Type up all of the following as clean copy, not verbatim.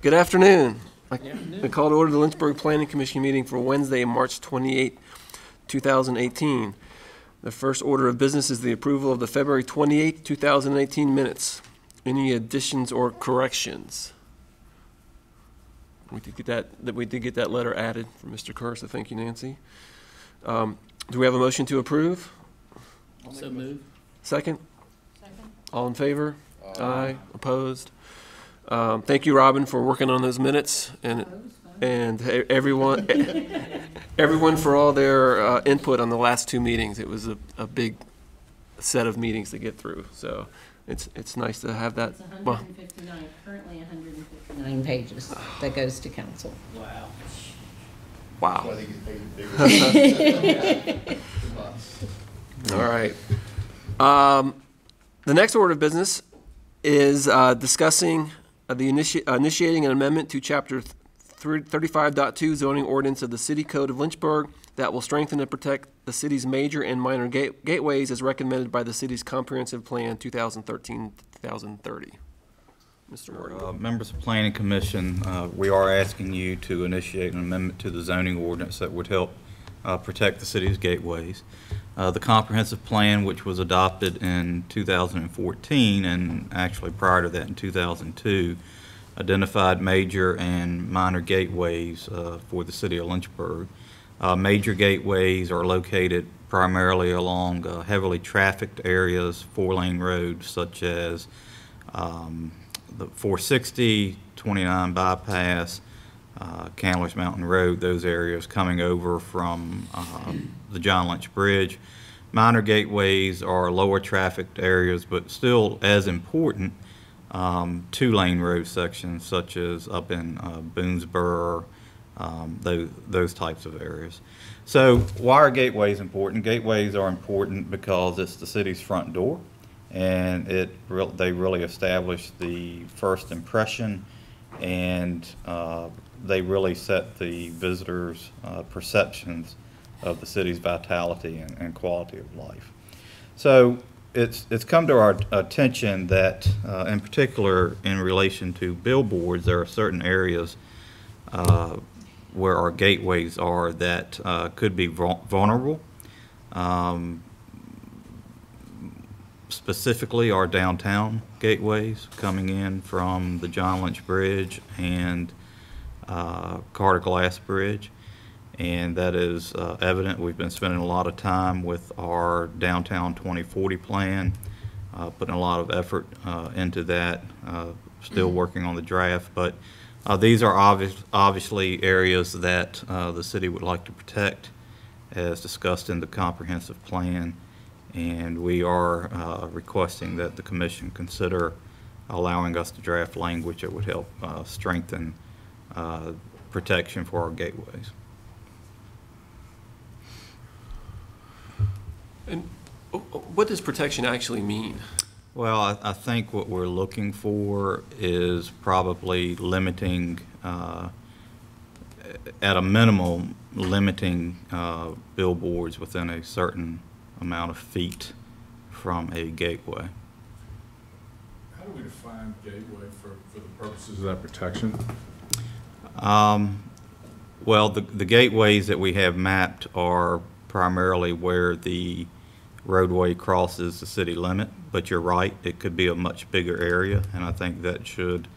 Good afternoon. I call to order the Lynchburg Planning Commission meeting for Wednesday, March 28, 2018. The first order of business is the approval of the February 28, 2018 minutes. Any additions or corrections? We did get that letter added from Mr. Kerr, so thank you, Nancy. Do we have a motion to approve? So moved. Second? Second. All in favor? Aye. Opposed? Thank you, Robin, for working on those minutes, and everyone for all their input on the last two meetings. It was a big set of meetings to get through, so it's nice to have that. It's 159, currently 159 pages that goes to council. Wow. Wow. All right. The next order of business is discussing initiating an amendment to Chapter 35.2 zoning ordinance of the City Code of Lynchburg that will strengthen and protect the city's major and minor gateways as recommended by the city's Comprehensive Plan 2013-2030. Mr. Morgan. Members of Planning Commission, we are asking you to initiate an amendment to the zoning ordinance that would help protect the city's gateways. The comprehensive plan, which was adopted in 2014 and actually prior to that in 2002, identified major and minor gateways for the city of Lynchburg. Major gateways are located primarily along heavily trafficked areas, four-lane roads such as the 460, 29 bypass, Candler's Mountain Road, those areas coming over from the John Lynch Bridge. Minor gateways are lower trafficked areas, but still as important, two-lane road sections such as up in Boonesboro, those types of areas. So why are gateways important? Gateways are important because it's the city's front door, and they really establish the first impression, and they really set the visitors' perceptions of the city's vitality and quality of life. So it's come to our attention that, in particular, in relation to billboards, there are certain areas where our gateways are that could be vulnerable. Specifically, our downtown gateways coming in from the John Lynch Bridge and Carter Glass Bridge, and that is evident. We've been spending a lot of time with our downtown 2040 plan, putting a lot of effort into that, still working on the draft, but these are obviously areas that the city would like to protect as discussed in the comprehensive plan, and we are requesting that the commission consider allowing us to draft language that would help strengthen protection for our gateways. And what does protection actually mean? Well, I think what we're looking for is probably limiting, at a minimum, limiting billboards within a certain amount of feet from a gateway. How do we define gateway for the purposes of that protection? Well, the gateways that we have mapped are primarily where the roadway crosses the city limit, but you're right, it could be a much bigger area, and I think that should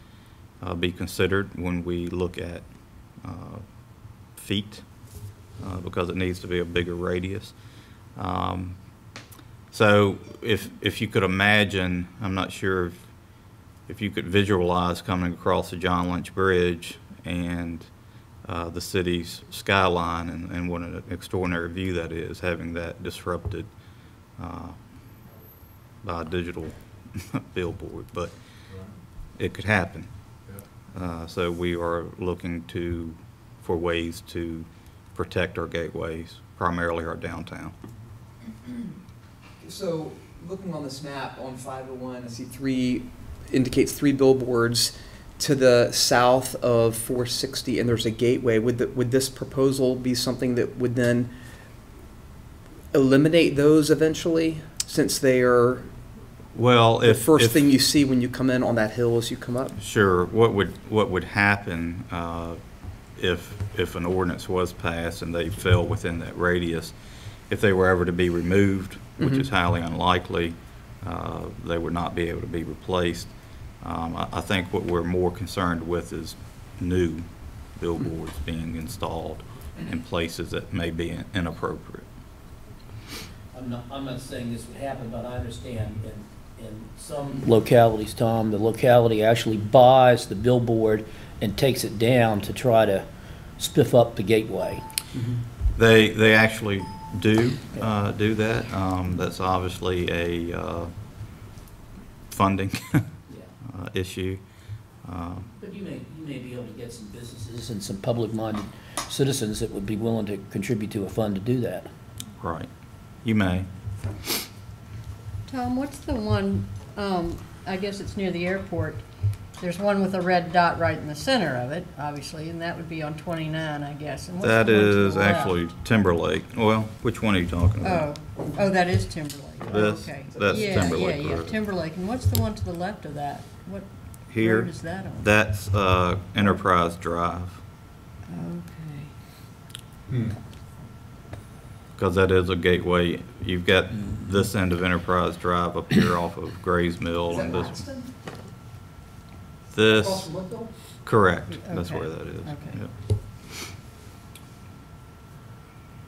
be considered when we look at feet, because it needs to be a bigger radius. So if you could imagine, I'm not sure if you could visualize coming across the John Lynch Bridge and the city's skyline, and what an extraordinary view that is, having that disrupted by a digital billboard, but it could happen. So we are looking for ways to protect our gateways, primarily our downtown. So looking on this map on 501, I see indicates three billboards to the south of 460, and there's a gateway. Would this proposal be something that would then eliminate those eventually, since they are Well, The if first if- thing you see when you come in on that hill as you come up? Sure. What would happen if an ordinance was passed and they fell within that radius, if they were ever to be removed, which is highly unlikely, they would not be able to be replaced. I think what we're more concerned with is new billboards being installed in places that may be inappropriate. I'm not saying this would happen, but I understand in some localities, Tom, the locality actually buys the billboard and takes it down to try to spiff up the gateway. They actually do that. That's obviously a funding issue. But you may be able to get some businesses and some public-minded citizens that would be willing to contribute to a fund to do that. Right. You may. Tom, what's the one, I guess it's near the airport, there's one with a red dot right in the center of it, obviously, and that would be on 29, I guess. And what's That the one to the is left? actually Timberlake. Well, which one are you talking about? Oh, that is Timberlake. Oh, This? okay. That's Yeah, Timberlake Yeah, Road. Timberlake, and what's the one to the left of that? What Here, road is that on? that's Enterprise Drive, Okay. because that is a gateway. You've got this end of Enterprise Drive up here off of Gray's Mill, and this, correct, that's Okay. where that is. Okay.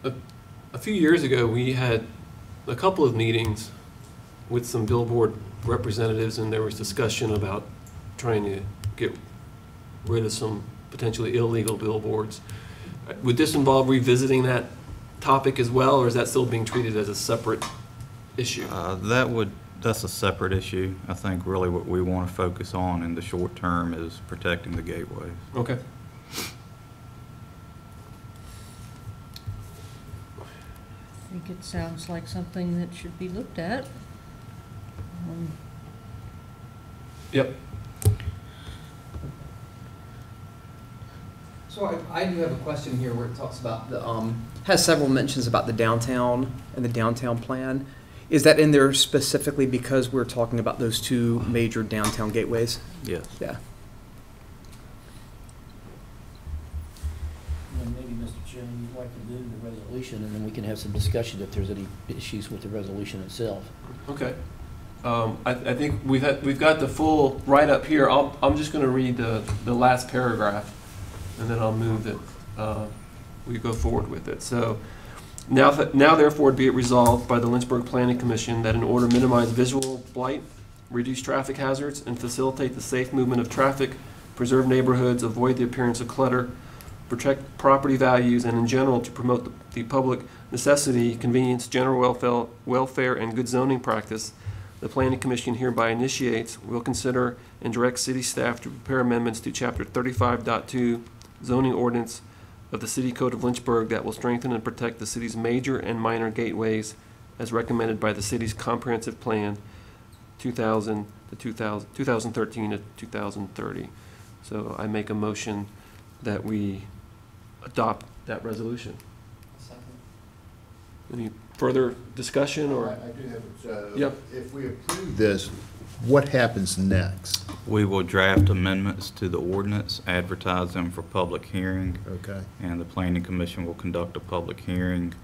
Yep. A few years ago, we had a couple of meetings with some billboard representatives, and there was discussion about trying to get rid of some potentially illegal billboards. Would this involve revisiting that topic as well, or is that still being treated as a separate issue? That's a separate issue. I think really what we want to focus on in the short term is protecting the gateways. Okay. I think it sounds like something that should be looked at. Yep. So I do have a question here where it talks about the, has several mentions about the downtown and the downtown plan. Is that in there specifically because we're talking about those two major downtown gateways? Yes. Yeah. And maybe, Mr. Chairman, you'd like to do the resolution, and then we can have some discussion if there's any issues with the resolution itself. Okay. I think we've got the full write-up here. I'm just going to read the last paragraph, and then I'll move that we go forward with it. So, now therefore be it resolved by the Lynchburg Planning Commission that in order to minimize visual blight, reduce traffic hazards, and facilitate the safe movement of traffic, preserve neighborhoods, avoid the appearance of clutter, protect property values, and in general to promote the public necessity, convenience, general welfare, and good zoning practice, the Planning Commission hereby initiates, will consider, and direct city staff to prepare amendments to Chapter 35.2 zoning ordinance of the City Code of Lynchburg that will strengthen and protect the city's major and minor gateways as recommended by the city's comprehensive plan 2013 to 2030. So I make a motion that we adopt that resolution. Any further discussion or? I do have, Yep. if we approve this, what happens next? We will draft amendments to the ordinance, advertise them for public hearing, Okay. and the Planning Commission will conduct a public hearing,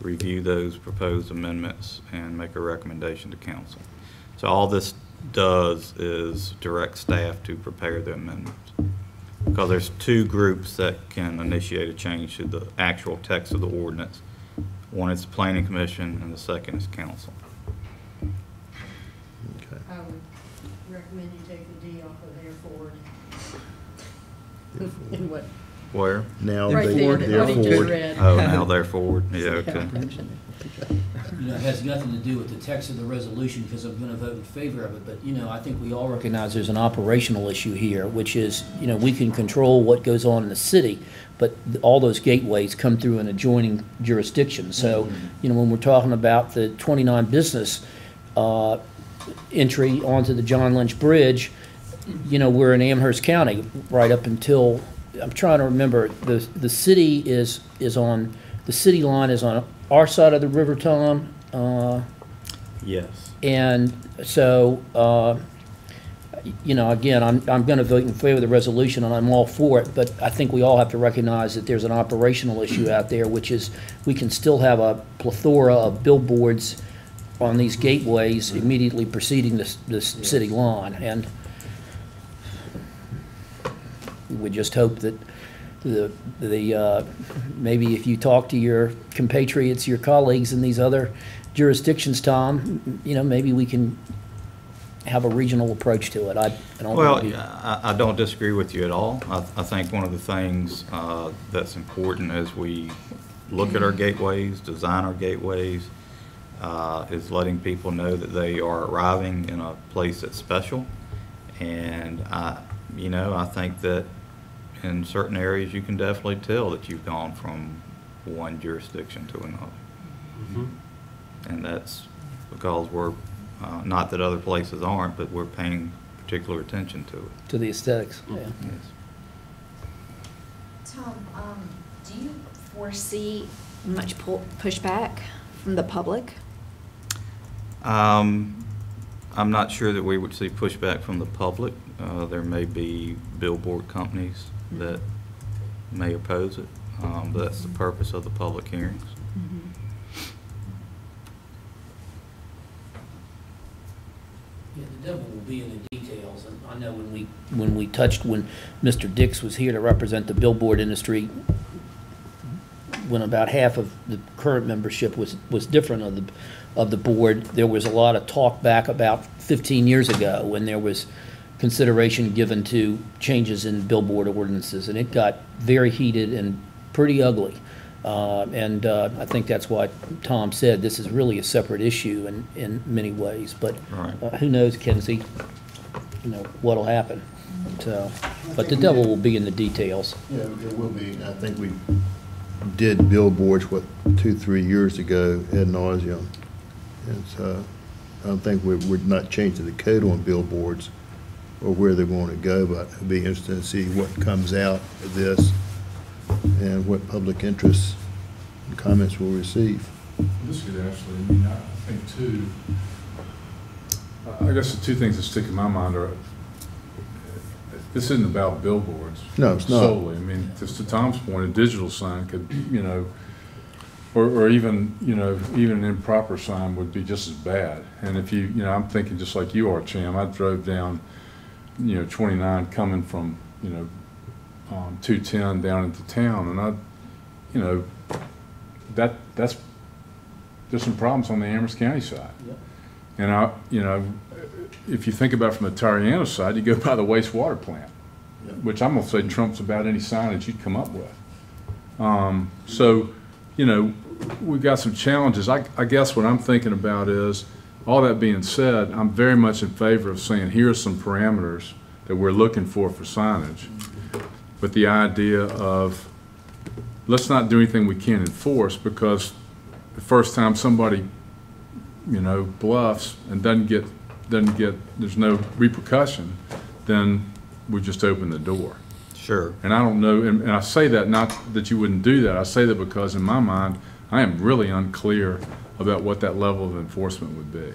review those proposed amendments, and make a recommendation to council. So all this does is direct staff to prepare the amendments. Because there's two groups that can initiate a change to the actual text of the ordinance. One is the Planning Commission, and the second is council. Okay. I would recommend you take the D off of their forward. In what? Where? Now, Right there, therefore, what he just therefore, read. Oh, now they're forward? Yeah, okay. You know, it has nothing to do with the text of the resolution, because I'm gonna vote in favor of it, but, you know, I think we all recognize there's an operational issue here, which is, you know, we can control what goes on in the city, but all those gateways come through an adjoining jurisdiction. So, you know, when we're talking about the 29 business entry onto the John Lynch Bridge, you know, we're in Amherst County right up until, I'm trying to remember, the city is on, the city line is on our side of the river, Tom? Yes. And so, you know, again, I'm going to vote in favor of the resolution, and I'm all for it, but I think we all have to recognize that there's an operational issue out there, which is we can still have a plethora of billboards on these gateways immediately preceding the city lawn, and we just hope that maybe if you talk to your compatriots, your colleagues in these other jurisdictions, Tom, you know, maybe we can have a regional approach to it. I don't Well, want to be- I don't disagree with you at all. I think one of the things that's important as we look at our gateways, design our gateways, is letting people know that they are arriving in a place that's special. And you know, I think that in certain areas you can definitely tell that you've gone from one jurisdiction to another. Mm-hmm. And that's because we're, not that other places aren't, but we're paying particular attention to it. to the aesthetics, yeah. Yes. Tom, do you foresee much pushback from the public? I'm not sure that we would see pushback from the public. There may be billboard companies that may oppose it. But that's the purpose of the public hearings. Yeah, the devil will be in the details, and I know when Mr. Dix was here to represent the billboard industry, when about half of the current membership was different of the board, there was a lot of talk back about 15 years ago when there was consideration given to changes in billboard ordinances, and it got very heated and pretty ugly. I think that's why Tom said this is really a separate issue in many ways. But Right. who knows, Kenzie, you know, what'll happen. So, but the devil will be in the details. Yeah, it will be. I think we did billboards, 2-3 years ago ad nauseum. And so I don't think we're not changing the code on billboards or where they're going to go, but it'll be interesting to see what comes out of this and what public interest and comments we'll receive. This could actually, I mean, I think too, I guess the two things that stick in my mind are, this isn't about billboards. No, it's not. Solely. I mean, just to Tom's point, a digital sign could, you know, or even, you know, even an improper sign would be just as bad. And if you know, I'm thinking just like you are, Cham, I drove down, you know, 29 coming from, you know, 210 down into town, and you know, that's there's some problems on the Amherst County side. Yep. And you know, if you think about it from the Tariano side, you go by the wastewater plant, which I'm gonna say trumps about any signage you'd come up with. So, you know, we've got some challenges. I guess what I'm thinking about is, all that being said, I'm very much in favor of saying here are some parameters that we're looking for signage. With the idea of, let's not do anything we can't enforce, because the first time somebody, you know, bluffs and doesn't get, there's no repercussion, then we just open the door. Sure. And I don't know, and I say that not that you wouldn't do that, I say that because in my mind, I am really unclear about what that level of enforcement would be.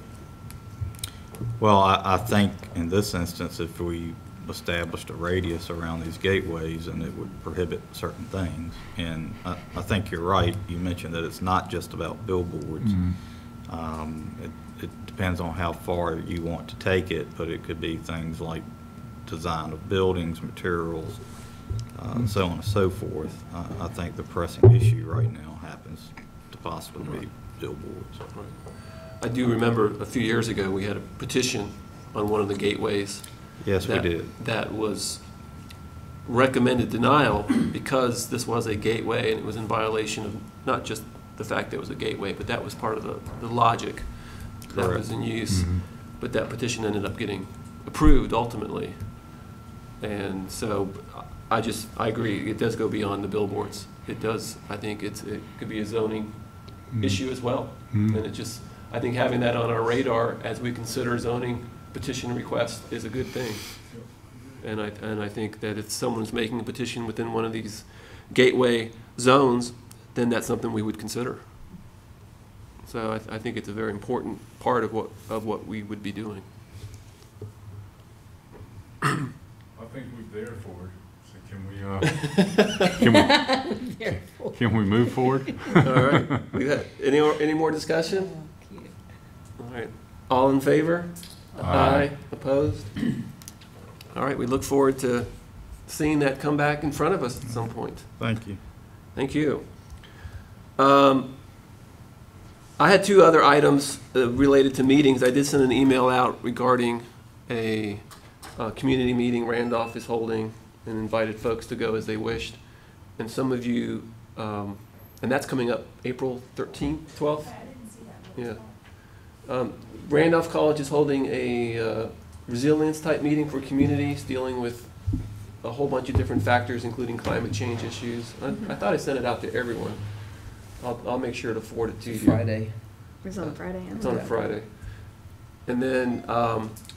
Well, I think in this instance, if we established a radius around these gateways, and it would prohibit certain things. And I think you're right. You mentioned that it's not just about billboards. It depends on how far you want to take it, but it could be things like design of buildings, materials, so on and so forth. I think the pressing issue right now happens to possibly be billboards. I do remember a few years ago, we had a petition on one of the gateways. Yes, we did. That was recommended denial because this was a gateway and it was in violation of not just the fact that it was a gateway, but that was part of the logic that was in use. But that petition ended up getting approved ultimately. And so I agree, it does go beyond the billboards. It does, I think it could be a zoning issue as well. And it just, I think having that on our radar as we consider zoning petition request is a good thing. And I think that if someone's making a petition within one of these gateway zones, then that's something we would consider. So I think it's a very important part of what we would be doing. I think we're there for it. So can we move forward? All right. We got any more discussion? All right. All in favor? Aye. Opposed? All right. We look forward to seeing that come back in front of us at some point. Thank you. Thank you. I had two other items related to meetings. I did send an email out regarding a community meeting Randolph is holding and invited folks to go as they wished. And some of you, and that's coming up April 13th, 12th? Yeah. Randolph College is holding a resilience type meeting for communities dealing with a whole bunch of different factors, including climate change issues. I thought I sent it out to everyone. I'll make sure to forward it to you. Friday. It's on Friday. It's on Friday. And then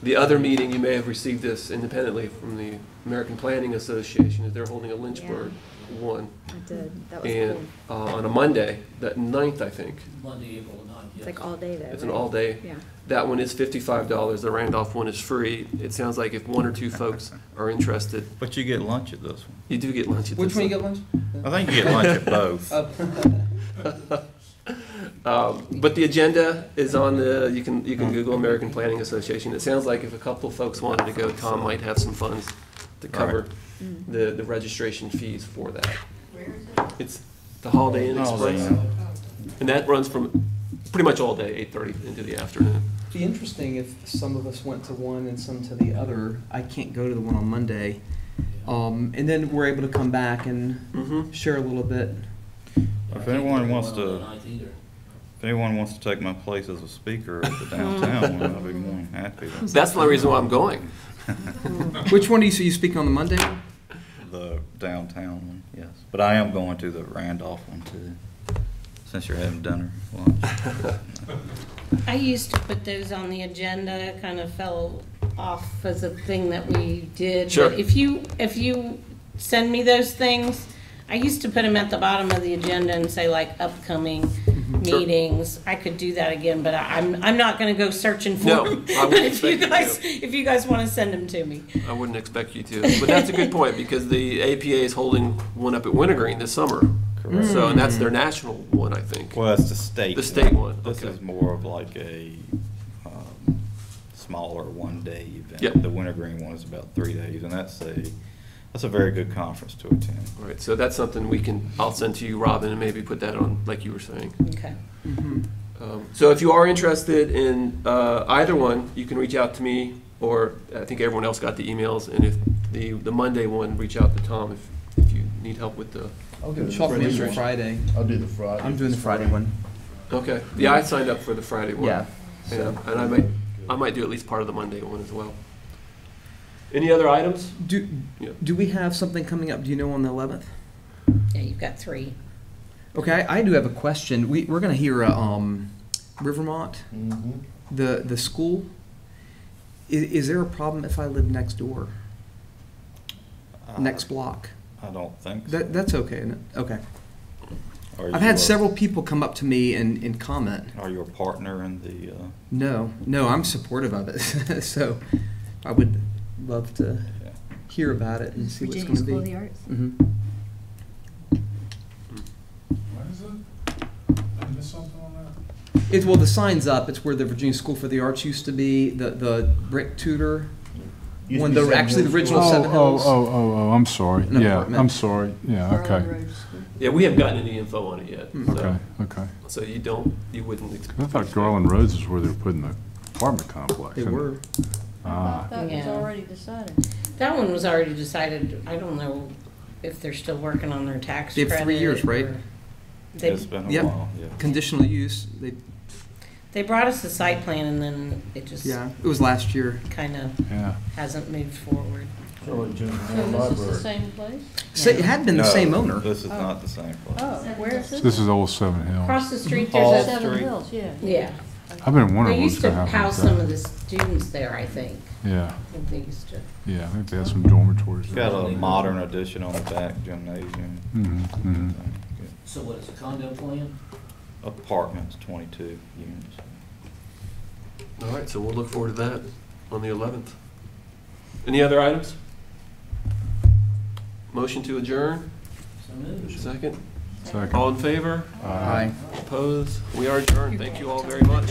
the other meeting, you may have received this independently from the American Planning Association, is they're holding a Lynchburg one. I did. That was And cool. on a Monday, that 9th, I think. Monday, April 9th, yes. It's like all day though. It's an right? all day. Yeah. That one is $55. The Randolph one is free. It sounds like if one or two folks are interested, But you get lunch at this one. you do get lunch at Which this one you get lunch? I think you get lunch at both. But the agenda is on the, you can Google American Planning Association. It sounds like if a couple of folks wanted to go, Tom might have some funds to cover the registration fees for that. Where is it? It's the Holiday Inn Holiday Express. Inn. And that runs from pretty much all day, 8:30 into the afternoon. Be interesting if some of us went to one and some to the other. I can't go to the one on Monday. And then we're able to come back and share a little bit. If anyone wants On to, the 9th either. if anyone wants to take my place as a speaker at the downtown one, I'll be more than happy. That's the only reason why I'm going. Which one do you see you speak on the Monday? The downtown one, yes. But I am going to the Randolph one too, since you're having dinner, lunch. I used to put those on the agenda, it kind of fell off as a thing that we did. Sure. But if you send me those things, I used to put them at the bottom of the agenda and say like upcoming Sure. meetings. I could do that again, but I'm not gonna go searching for No, them. I wouldn't If you expect you guys, to. if you guys wanna send them to me. I wouldn't expect you to. But that's a good point, because the APA is holding one up at Wintergreen this summer. Correct. So, and that's their national one, I think. Well, that's the state. The state one, This okay. is more of like a smaller one-day event. Yep. The Wintergreen one is about 3 days, and that's a very good conference to attend. All right, so that's something I'll send to you, Robin, and maybe put that on, like you were saying. Okay. So if you are interested in either one, you can reach out to me, or I think everyone else got the emails, and if the Monday one, reach out to Tom if you need help with the, I'll do Chalk me in for Registration. Friday. I'll do the Friday. I'm doing the Friday one. okay. Yeah, I signed up for the Friday one. Yeah. And I might do at least part of the Monday one as well. Any other items? Yeah. Do we have something coming up, do you know, on the 11th? Yeah, you've got 3. Okay, I do have a question. We're gonna hear, Rivermont, Mhm. the school. Is there a problem if I live next door, next block? I don't think so. That's okay, isn't it? Okay. Are I've you had a- several people come up to me and comment. Are you a partner in the, No, I'm supportive of it. So I would love to yeah. hear about it and see what's Virginia gonna School of be. the Arts. Mhm. What is it? I missed something on that? Well, the sign's up. It's where the Virginia School for the Arts used to be, the brick tutor. Used to When be the, Seven actually the Hills original School. Seven Hills. I'm sorry. An Yeah, apartment. I'm sorry. Yeah, Garland okay. Road School. Yeah, we haven't gotten any info on it yet. Okay, okay. So you wouldn't expect. I thought Garland Roads is where they're putting the apartment complex. They were. I Ah, thought that was Yeah. already decided. That one was already decided. I don't know if they're still working on their tax They have credit. 3 years, right? or- They, It's been a Yep. while, yeah. Conditional use. they brought us the site plan and then it just Yeah, it was last year. kind of yeah. hasn't moved forward. So at Junior So High this is the Library. same place? It had been the No, same owner. This is not the same place. Oh, where is this? This is Old Seven Hills. Across the street, Hall there's a, Seven Street. Hills, yeah. yeah. I've been wondering They what's used to gonna happen house with some of that. the students there, I think. Yeah, I think they used to. yeah, I think they have some dormitories. It's got a modern addition on the back, gymnasium. Mhm, mhm. So what, it's a condo plan? apartments, 22 units. All right, so we'll look forward to that on the 11th. Any other items? Motion to adjourn? So moved. Second? Second. All in favor? Aye. Opposed? We are adjourned. Thank you all very much.